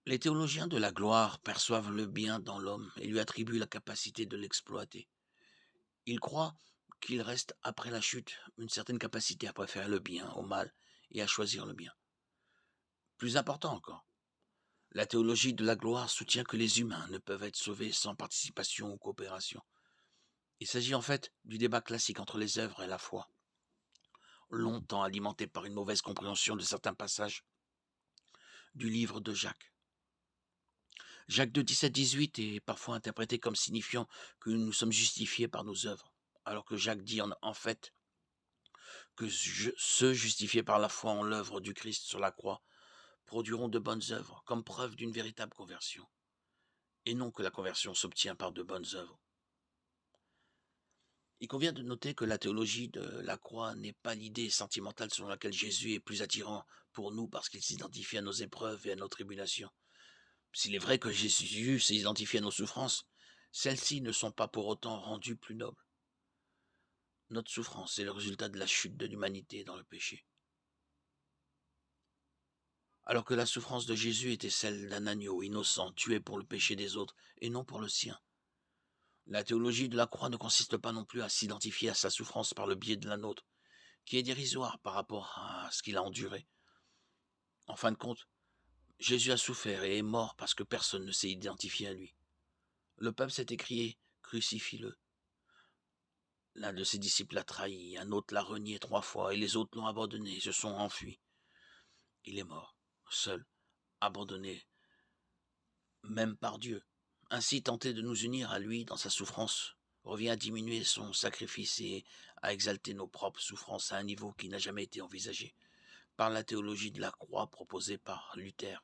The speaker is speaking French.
Les théologiens de la gloire perçoivent le bien dans l'homme et lui attribuent la capacité de l'exploiter. Ils croient qu'il reste après la chute une certaine capacité à préférer le bien au mal et à choisir le bien. Plus important encore, la théologie de la gloire soutient que les humains ne peuvent être sauvés sans participation ou coopération. Il s'agit en fait du débat classique entre les œuvres et la foi, longtemps alimenté par une mauvaise compréhension de certains passages du livre de Jacques. Jacques de 17-18 est parfois interprété comme signifiant que nous sommes justifiés par nos œuvres, alors que Jacques dit en fait que ceux justifiés par la foi en l'œuvre du Christ sur la croix produiront de bonnes œuvres comme preuve d'une véritable conversion, et non que la conversion s'obtient par de bonnes œuvres. Il convient de noter que la théologie de la croix n'est pas l'idée sentimentale selon laquelle Jésus est plus attirant pour nous parce qu'il s'identifie à nos épreuves et à nos tribulations. S'il est vrai que Jésus s'est identifié à nos souffrances, celles-ci ne sont pas pour autant rendues plus nobles. Notre souffrance est le résultat de la chute de l'humanité dans le péché. Alors que la souffrance de Jésus était celle d'un agneau innocent tué pour le péché des autres et non pour le sien. La théologie de la croix ne consiste pas non plus à s'identifier à sa souffrance par le biais de la nôtre, qui est dérisoire par rapport à ce qu'il a enduré. En fin de compte, Jésus a souffert et est mort parce que personne ne s'est identifié à lui. Le peuple s'est écrié: crucifie-le. L'un de ses disciples l'a trahi, un autre l'a renié 3 fois, et les autres l'ont abandonné, se sont enfuis. Il est mort, seul, abandonné, même par Dieu. Ainsi, tenter de nous unir à lui dans sa souffrance revient à diminuer son sacrifice et à exalter nos propres souffrances à un niveau qui n'a jamais été envisagé par la théologie de la croix proposée par Luther.